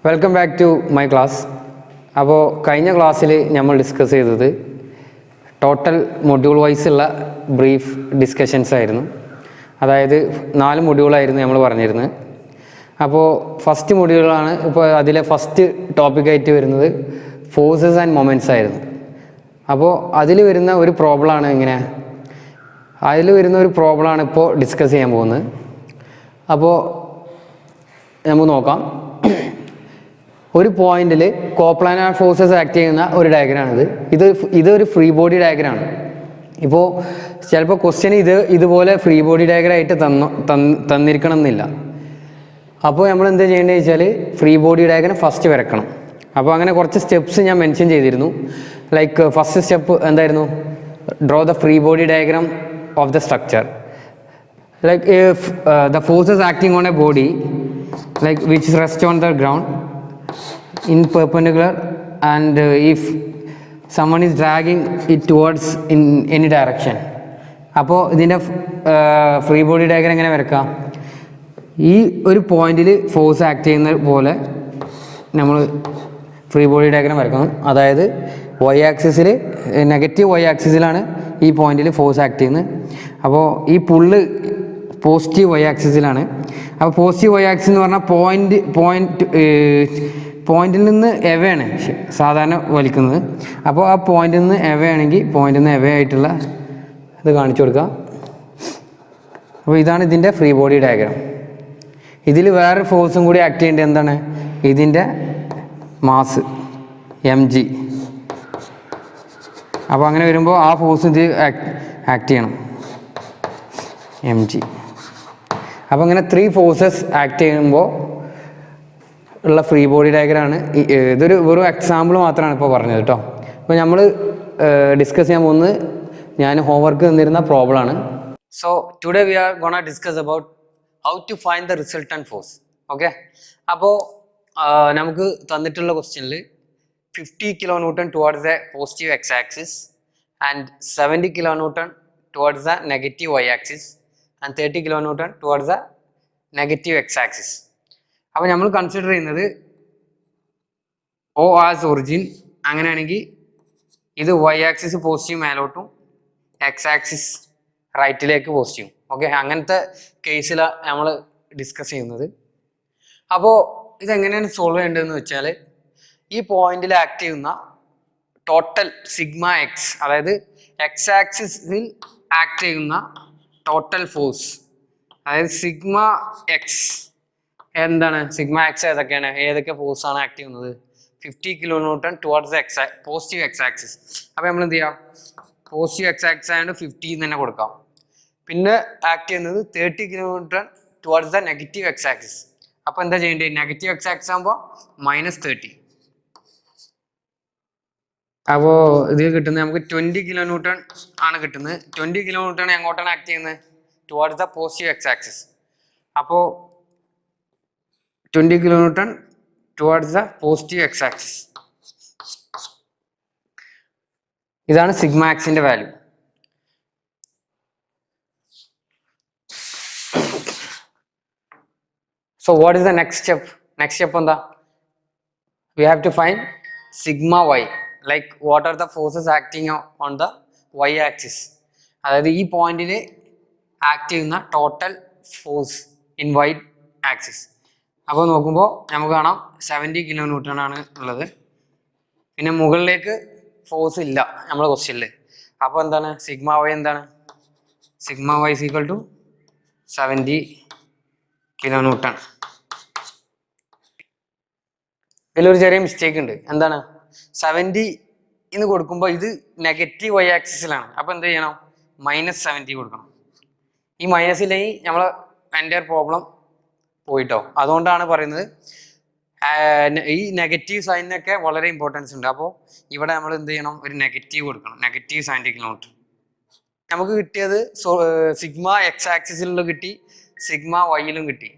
Welcome back to my class. അപ്പോൾ കഴിഞ്ഞ ക്ലാസ്സിൽ നമ്മൾ ഡിസ്കസ് ചെയ്തത് ടോട്ടൽ മൊഡ്യൂൾ വൈസുള്ള ബ്രീഫ് ഡിസ്കഷൻസ് ആയിരുന്നു. അതായത് 4 മൊഡ്യൂളായിരുന്നു നമ്മൾ പറഞ്ഞിരുന്നത്. അപ്പോൾ ഫസ്റ്റ് മൊഡ്യൂളാണ് ഇപ്പോൾ അതിലെ ഫസ്റ്റ് ടോപ്പിക്കായിട്ട് വരുന്നത് ഫോഴ്സസ് ആൻഡ് മൊമെൻറ്റ്സ് ആയിരുന്നു. അപ്പോൾ അതിൽ വരുന്ന ഒരു പ്രോബ്ലമാണ് ഇപ്പോൾ ഡിസ്കസ് ചെയ്യാൻ പോകുന്നത്. അപ്പോൾ നമുക്ക് നോക്കാം. ഒരു പോയിന്റിൽ കോപ്ലാനാർ ഫോഴ്സസ് ആക്ട് ചെയ്യുന്ന ഒരു ഡയഗ്രാമാണിത്. ഇതൊരു ഫ്രീ ബോഡി ഡയഗ്രാമാണ്. ഇപ്പോൾ ചിലപ്പോൾ ക്വസ്റ്റ്യൻ ഇതുപോലെ ഫ്രീ ബോഡി ഡയഗ്രാം ആയിട്ട് തന്നിരിക്കണം എന്നില്ല. അപ്പോൾ നമ്മൾ എന്താ ചെയ്യേണ്ടത് വെച്ചാൽ ഫ്രീ ബോഡി ഡയഗ്രാം ഫസ്റ്റ് വരക്കണം. അപ്പോൾ അങ്ങനെ കുറച്ച് സ്റ്റെപ്സ് ഞാൻ മെൻഷൻ ചെയ്തിരുന്നു. ലൈക്ക് ഫസ്റ്റ് സ്റ്റെപ്പ് എന്തായിരുന്നു? Draw the free body diagram of the structure. Like if the forces acting on a body like which rest on the ground in perpendicular and if someone is dragging it towards in any direction. അപ്പോൾ ഇതിൻ്റെ free body diagram എങ്ങനെ വരക്കാം? ഈ ഒരു പോയിന്റിൽ force act ചെയ്യുന്ന പോലെ നമ്മൾ ഫ്രീ ബോഡി ഡയഗ്രാം വരക്കണം. അതായത് നെഗറ്റീവ് വൈ ആക്സിസിലാണ് ഈ പോയിന്റിൽ ഫോഴ്സ് ആക്ട് ചെയ്യുന്നത്. അപ്പോൾ ഈ പുള്ള് പോസിറ്റീവ് വൈ ആക്സിസിലാണ്. അപ്പോൾ പോസിറ്റീവ് വൈ ആക്സിസ് എന്ന് പറഞ്ഞാൽ പോയിന്റിൽ നിന്ന് എവേ ആണ് സാധാരണ വലിക്കുന്നത്. അപ്പോൾ ആ പോയിന്റിൽ നിന്ന് എവേ ആണെങ്കിൽ പോയിന്റിൽ നിന്ന് എവേ ആയിട്ടുള്ള ഇത് കാണിച്ചു കൊടുക്കുക. അപ്പോൾ ഇതാണ് ഇതിൻ്റെ ഫ്രീ ബോഡി ഡയഗ്രാം. ഇതിൽ വേറെ ഫോഴ്സും കൂടി ആക്ട് ചെയ്യേണ്ടത് എന്താണ്? ഇതിൻ്റെ മാസ് mg. അപ്പോൾ അങ്ങനെ വരുമ്പോൾ ആ ഫോഴ്സ് ഇത് ആക്ട് ചെയ്യണം mg. അപ്പോൾ അങ്ങനെ 3 ഫോഴ്സസ് ആക്ട് ചെയ്യുമ്പോൾ ഉള്ള ഫ്രീ ബോഡി ഡയഗ്രാമാണ്. ഇതൊരു വെറും എക്സാമ്പിൾ മാത്രമാണ് ഇപ്പോൾ പറഞ്ഞത് കേട്ടോ. അപ്പോൾ നമ്മൾ ഡിസ്കസ് ചെയ്യാൻ പോകുന്നത് ഞാൻ ഹോംവർക്ക് തന്നിരുന്ന പ്രോബ്ലമാണ്. So today we are gonna discuss about how to find the resultant force. Okay, അപ്പോൾ നമുക്ക് തന്നിട്ടുള്ള ക്വസ്റ്റ്യനിൽ 50 kN towards the positive x-axis and 70 kN towards the negative y-axis and 30 kN towards the negative x-axis. അപ്പോൾ നമ്മൾ consider ചെയ്യുന്നത് O as origin. അങ്ങനെയാണെങ്കിൽ ഇത് y-axis positive മേലോട്ടും x-axis റൈറ്റിലേക്ക് പോസിറ്റീവ്. ഓക്കെ, അങ്ങനത്തെ കേസിലാണ് നമ്മൾ ഡിസ്കസ് ചെയ്യുന്നത്. അപ്പോൾ ഇതെങ്ങനെയാണ് സോൾവ് ചെയ്യേണ്ടതെന്ന് വെച്ചാൽ ഈ പോയിന്റിൽ ആക്ട് ചെയ്യുന്ന ടോട്ടൽ സിഗ്മ എക്സ്, അതായത് എക്സ് ആക്സിസിൽ ആക്ട് ചെയ്യുന്ന ടോട്ടൽ ഫോഴ്സ്, അതായത് സിഗ്മ എക്സ് എന്താണ്? സിഗ്മ എക്സ് ഏതൊക്കെ ഫോഴ്സാണ് ആക്ട് ചെയ്യുന്നത്? 50 kN towards positive X axis. അപ്പോൾ നമ്മൾ എന്ത് ചെയ്യാം? പോസിറ്റീവ് എക്സ് ആക്സിസ് ആയതുകൊണ്ട് 50 തന്നെ കൊടുക്കാം. പിന്നെ ആക്ട് ചെയ്യുന്നത് 30 kN towards the negative X axis. അപ്പോൾ എന്താ ചെയ്യേണ്ടത്? നെഗറ്റീവ് എക്സ് ആക്സിസ് ആകുമ്പോൾ -30. അപ്പോൾ ഇത് കിട്ടുന്നത് നമുക്ക് 20 kN ആണ് കിട്ടുന്നത്. 20 kN എങ്ങോട്ടാണ് ആക്ട് ചെയ്യുന്നത്? Towards the positive X axis. അപ്പോൾ 20 kN towards the positive X axis. ഇതാണ് സിഗ്മ എക്സിന്റെ value. So what is the next step? Next step എന്താ? We have to find sigma y. Like what are the forces acting on the y axis? അതായത് ഈ പോയിന്റിൽ act ചെയ്യുന്ന total force in y axis. അപ്പോൾ നോക്കുമ്പോൾ നമുക്ക് കാണാം 70 kN ആണ് ഉള്ളത്. പിന്നെ മുകളിലേക്ക് ഫോഴ്സ് ഇല്ല നമ്മുടെ ക്വസ്റ്റ്യനിൽ. അപ്പോൾ എന്താണ് സിഗ്മ y? എന്താണ് sigma y is equal to 70 kN. ഇതിലൊരു ചെറിയ മിസ്റ്റേക്ക് ഉണ്ട്. എന്താണ്? 70 എന്ന് കൊടുക്കുമ്പോൾ ഇത് നെഗറ്റീവ് വൈ ആക്സിസിലാണ്. അപ്പോൾ എന്ത് ചെയ്യണം? -70 കൊടുക്കണം. ഈ മൈനസില്ലെങ്കിൽ നമ്മൾ എൻ്റെ പ്രോബ്ലം പോയിട്ടോ. അതുകൊണ്ടാണ് പറയുന്നത് ഈ നെഗറ്റീവ് സൈനിനൊക്കെ വളരെ ഇമ്പോർട്ടൻസ് ഉണ്ട്. അപ്പോൾ ഇവിടെ നമ്മൾ എന്ത് ചെയ്യണം? ഒരു നെഗറ്റീവ് കൊടുക്കണം. -70 kN. നമുക്ക് കിട്ടിയത് സിഗ്മ എക്സ് ആക്സിസിലും കിട്ടി, സിഗ്മ വൈയിലും കിട്ടി.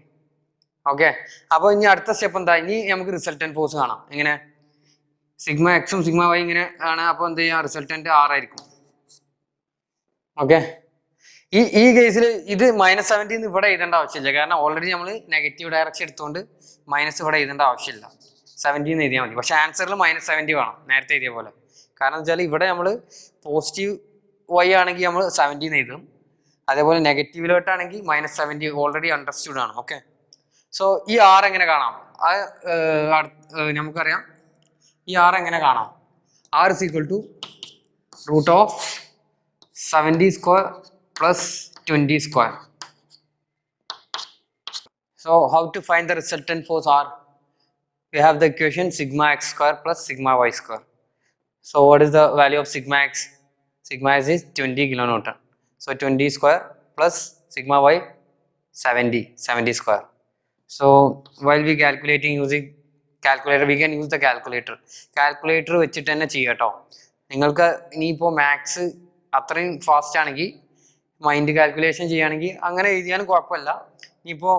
ഓക്കെ, അപ്പോൾ ഇനി അടുത്ത സ്റ്റെപ്പ് എന്താ? ഇനി നമുക്ക് റിസൾട്ടന്റ് ഫോഴ്സ് കാണാം. എങ്ങനെ? സിഗ്മ എക്സും സിഗ്മ വൈ ഇങ്ങനെ ആണ്. അപ്പോൾ എന്ത് ചെയ്യാം? റിസൾട്ടന്റ് 6 ആയിരിക്കും. ഓക്കെ, ഈ കേസിൽ ഇത് -70 ഇവിടെ എഴുതേണ്ട ആവശ്യമില്ല. കാരണം ഓൾറെഡി നമ്മൾ നെഗറ്റീവ് ഡയറക്ഷൻ എടുത്തുകൊണ്ട് മൈനസ് ഇവിടെ എഴുതേണ്ട ആവശ്യമില്ല. 70 എന്ന് എഴുതിയാൽ മതി. പക്ഷേ ആൻസറിൽ -70 വേണം, നേരത്തെ എഴുതിയ പോലെ. കാരണം വെച്ചാൽ ഇവിടെ നമ്മൾ പോസിറ്റീവ് y ആണെങ്കിൽ നമ്മൾ 70 എന്ന് എഴുതും, അതേപോലെ നെഗറ്റീവിലോട്ടാണെങ്കിൽ -70 ഓൾറെഡി അണ്ടർസ്റ്റുഡ് ആണ്. ഓക്കെ, സോ ഈ r എങ്ങനെ കാണാം? നമുക്കറിയാം ഈ r എങ്ങനെ കാണാം. r is equal to √70 square plus 20 square. So how to find the resultant force R? We have the equation sigma x square plus sigma y square. So what is the value of sigma x? Sigma x is 20 kilonewton. So 20 square plus sigma y 70 square. So while we calculating using calculator, we can use the calculator. Calculator വെച്ചിട്ട് തന്നെ ചെയ്യാട്ടോ. നിങ്ങൾക്ക് ഇനിയിപ്പോൾ maths അത്രയും fast ആണെങ്കിൽ mind calculation ചെയ്യുകയാണെങ്കിൽ അങ്ങനെ എഴുതിയാലും കുഴപ്പമില്ല. ഇനിയിപ്പോൾ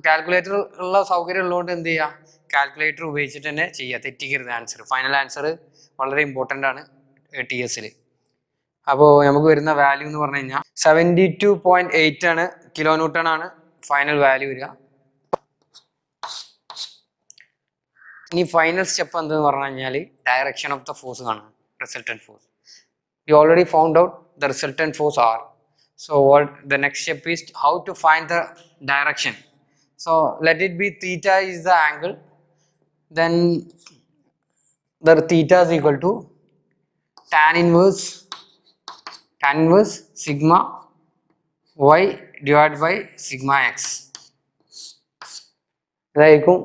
കാൽക്കുലേറ്റർ ഉള്ള സൗകര്യം ഉള്ളതുകൊണ്ട് എന്ത് ചെയ്യുക, കാൽക്കുലേറ്റർ ഉപയോഗിച്ചിട്ട് തന്നെ ചെയ്യുക, തെറ്റിക്കരുത് ആൻസർ. ഫൈനൽ ആൻസർ വളരെ ഇമ്പോർട്ടൻ്റ് ആണ് TS-ൽ. അപ്പോൾ നമുക്ക് വരുന്ന വാല്യൂ എന്ന് പറഞ്ഞു കഴിഞ്ഞാൽ 72.8 ആണ്, കിലോ ന്യൂട്ടൺ ആണ് ഫൈനൽ വാല്യൂ വരിക. ഇനി ഫൈനൽ സ്റ്റെപ്പ് എന്തെന്ന് പറഞ്ഞു കഴിഞ്ഞാൽ ഡയറക്ഷൻ ഓഫ് ദ ഫോഴ്സ് കാണാം, resultant force. We already found out the resultant force R. So what the next step is how to find the direction. So let it be theta is the angle, then the theta is equal to tan inverse sigma y divided by sigma x. ഇതായിരിക്കും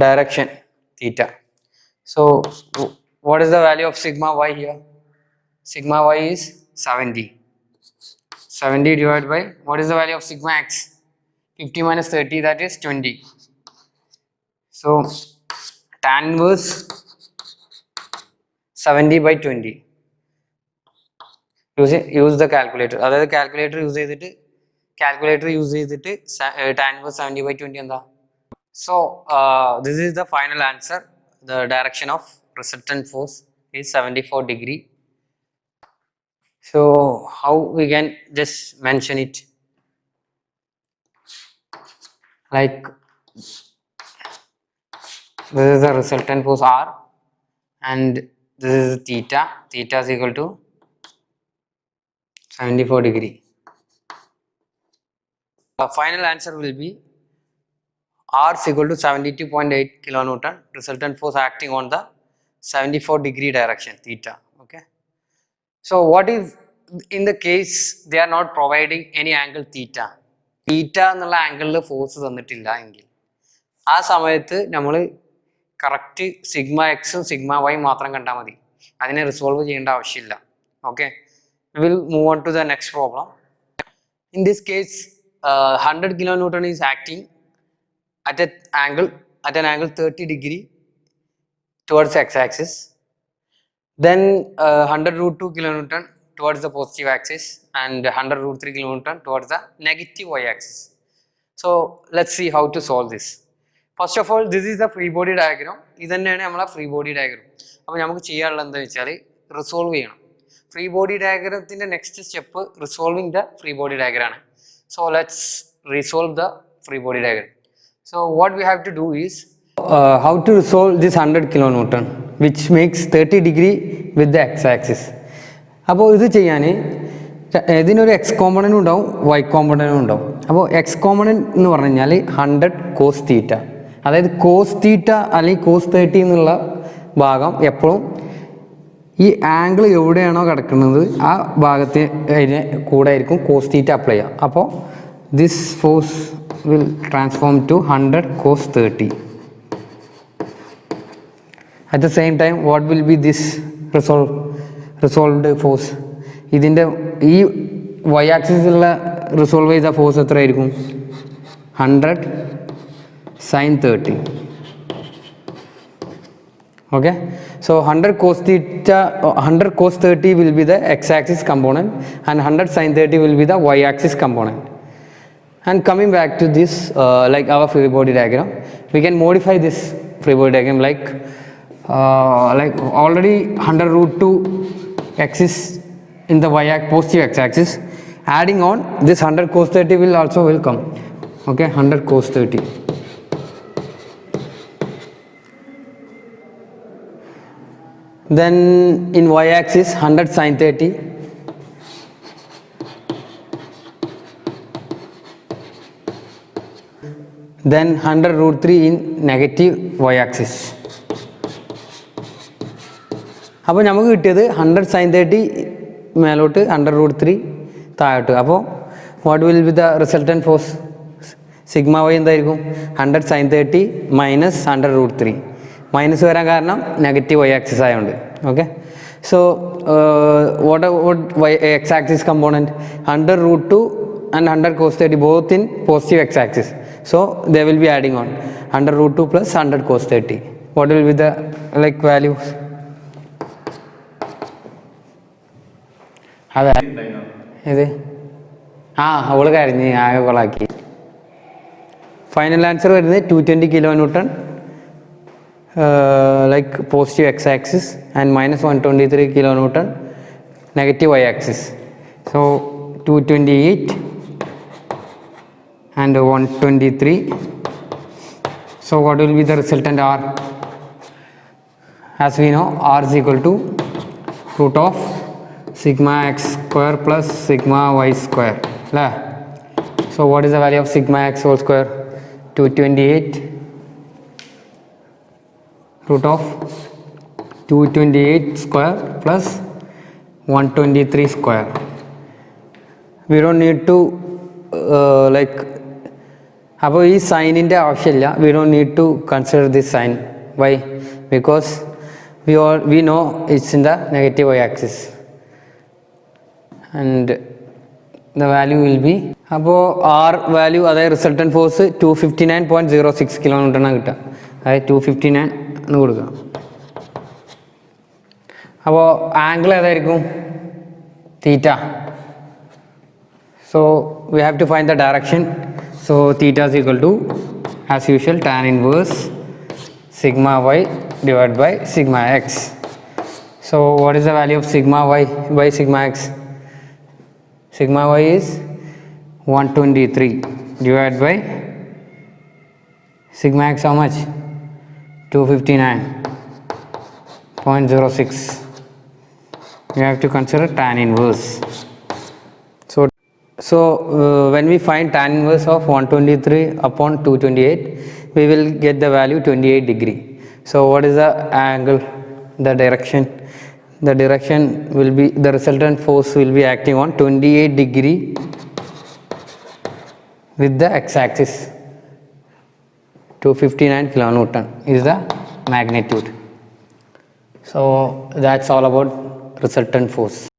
direction theta. So what is the value of sigma y here? Sigma y is 70 divided by, what is the value of sigma x? 50 minus 30, that is 20. So tan inverse 70 by 20. Use the calculator. അതായത് calculator use ചെയ്തിട്ട് tan inverse 70 by 20 എന്താ? So this is the final answer. The direction of resultant force is 74 degree. So how we can just mention it, like this is the resultant force R and this is theta is equal to 74 degree. The final answer will be R is equal to 72.8 kilonewton, resultant force acting on the 74 degree direction theta. Okay, so what if in the case they are not providing any angle theta എന്നുള്ള ആംഗിളിൽ force തന്നിട്ടില്ല എങ്കിൽ ആ സമയത്ത് നമ്മൾ correct sigma എക്സും sigma Y മാത്രം കണ്ടാൽ മതി, അതിനെ റിസോൾവ് ചെയ്യേണ്ട ആവശ്യമില്ല. Okay, will move on to the next problem. In this case 100 kilonewton is acting at an angle 30 degree towards x-axis, then 100√2 kilonewton towards the positive axis and 100√3 kilonewton towards the negative y-axis. So let's see how to solve this. First of all, this is the free body diagram. ഇത് തന്നെയാണ് നമ്മളെ free body diagram. അപ്പോൾ നമുക്ക് ചെയ്യാനുള്ളത് എന്താണെന്ന് വെച്ചാൽ resolve ചെയ്യണം. Free body ഡയഗ്രത്തിൻ്റെ next step resolving the free body diagram ആണ്. So let's resolve the free body diagram. So what we have to do is how to resolve this 100 kilonewton which makes 30 degree with the x-axis. അപ്പോൾ ഇത് ചെയ്യാൻ ഇതിനൊരു X കോമ്പണൻറ്റും ഉണ്ടാവും Y കോമ്പണൻറ്റും ഉണ്ടാവും. അപ്പോൾ X component എന്ന് പറഞ്ഞു കഴിഞ്ഞാൽ 100 cos തീറ്റ, അതായത് കോസ് തീറ്റ അല്ലെങ്കിൽ കോസ് 30 എന്നുള്ള ഭാഗം എപ്പോഴും ഈ ആംഗിൾ എവിടെയാണോ കിടക്കുന്നത് ആ ഭാഗത്തിന് അതിന് കൂടെ ആയിരിക്കും കോസ് തീറ്റ അപ്ലൈ ചെയ്യുക. അപ്പോൾ this force will transform to 100 cos 30. At the same time what will be this resolved force? ഇതിൻ്റെ ഈ വൈ ആക്സിസിലുള്ള റിസോൾവ് ചെയ്ത ഫോഴ്സ് എത്ര ആയിരിക്കും? 100 sin 30. Okay, so 100 cos 30 will be the x-axis component and 100 sin 30 will be the y-axis component. And coming back to this like our free body diagram, we can modify this free body diagram like already 100√2 axis in the positive x-axis, adding on this 100 cos 30 will come. Okay, 100 cos 30. Then in y-axis 100 sin 30. Then 100 root 3 in negative y-axis. അപ്പോൾ നമുക്ക് കിട്ടിയത് 100 sin 30 മേലോട്ട് 100 root 3 താഴോട്ട്. അപ്പോൾ what will be the resultant force? Sigma Y എന്തായിരിക്കും? 100 sin 30 minus 100 root 3. Minus വരാൻ കാരണം negative Y axis ആയതുകൊണ്ട്. Okay, so what why X axis component? 100 root 2 and 100 cos 30 both in positive x axis. So they will be adding on 100 root 2 plus 100 cos 30. What will be the like values? അതെ ഇത് അവള് കരഞ്ഞ് ആകെ കൊളാക്കി. Final answer വരുന്നത് 220 kN like positive x axis and minus 123 kN negative y axis. So 228 and 123. So what will be the resultant R? As we know, R is equal to root of sigma x square plus sigma y square. So what is the value of sigma x whole square? 228 root of 228 square plus 123 square. We don't need to like അപ്പോൾ ഈ സൈനിൻ്റെ ആവശ്യമില്ല. We don't need to consider this sine. Why? Because we know it's in the negative Y axis and the value will be. അപ്പോൾ R value അതായത് resultant force 259.06 kN കിട്ടുക. അതായത് 259 എന്ന് കൊടുക്കുക. അപ്പോൾ ആംഗിൾ ഏതായിരിക്കും? തീറ്റ. So we have to find the direction. So theta is equal to, as usual, tan inverse sigma y divided by sigma x. So what is the value of sigma y by sigma x? Sigma y is 123 divided by sigma x how much? 259.06. You have to consider tan inverse. So when we find tan inverse of 123 upon 228, we will get the value 28 degree. So what is the angle? The direction. The direction will be, the resultant force will be acting on 28 degree with the x axis. 259 kN is the magnitude. So that's all about resultant force.